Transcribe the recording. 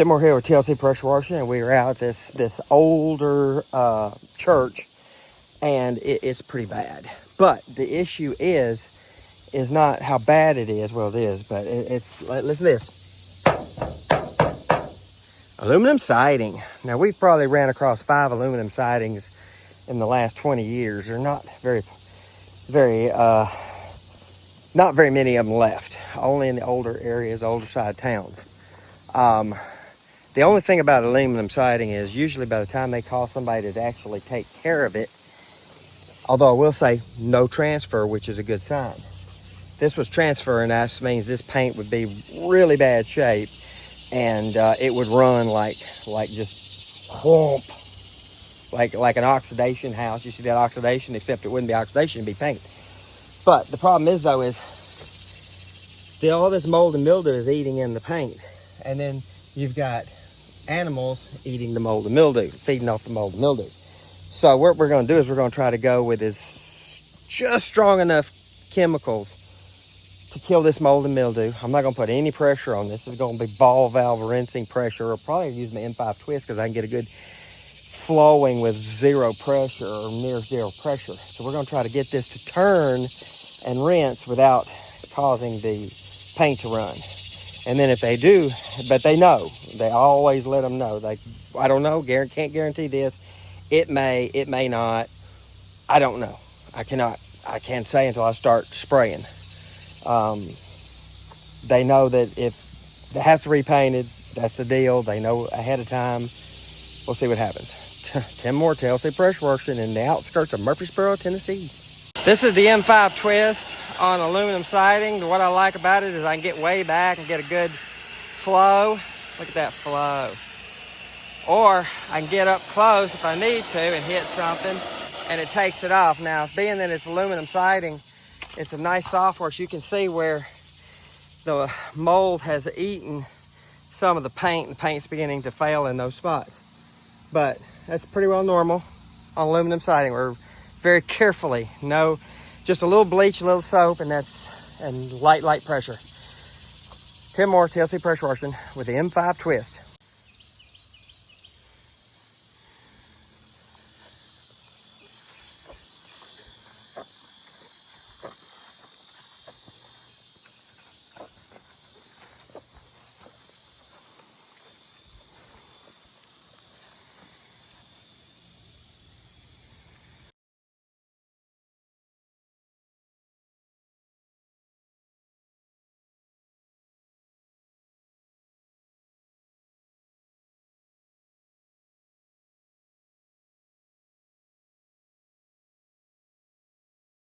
Tim Moore here with TLC Pressure Washing, and we were out at this older church, and it's pretty bad. But the issue is not how bad it is. Well, it is, but it's listen to this. Aluminum siding. Now, we've probably ran across 5 aluminum sidings in the last 20 years. They're not not very many of them left. Only in the older areas, older side towns. The only thing about aluminum siding is usually by the time they call somebody to actually take care of it, although I will say no transfer, which is a good sign. This was transfer, and that means this paint would be really bad shape, and it would run like just whomp, like an oxidation house. You see that oxidation, except it wouldn't be oxidation, it'd be paint. But the problem is, though, is all this mold and mildew is eating in the paint, and then you've got animals eating the mold and mildew, feeding off the mold and mildew. So what we're going to do is we're going to try to go with just strong enough chemicals to kill this mold and mildew. I'm not going to put any pressure on this. It's going to be ball valve rinsing pressure. I'll probably use my M5 twist because I can get a good flowing with zero pressure or near zero pressure. So we're going to try to get this to turn and rinse without causing the paint to run. And then if they do, but they know, they always let them know. I don't know, can't guarantee this. It may not. I don't know. I can't say until I start spraying. They know that if it has to be repainted, that's the deal. They know ahead of time. We'll see what happens. Tim Moore, TLC Pressure Washing in the outskirts of Murfreesboro, Tennessee. This is the M5 twist on aluminum siding. What I like about it is I can get way back and get a good flow. Look at that flow. Or I can get up close if I need to and hit something and it takes it off. Now, being that it's aluminum siding, it's a nice software so you can see where the mold has eaten some of the paint and the paint's beginning to fail in those spots. But that's pretty well normal on aluminum siding. We're very carefully, just a little bleach, a little soap, and light pressure. Tim Moore, TLC Pressure Washing with the M5 twist.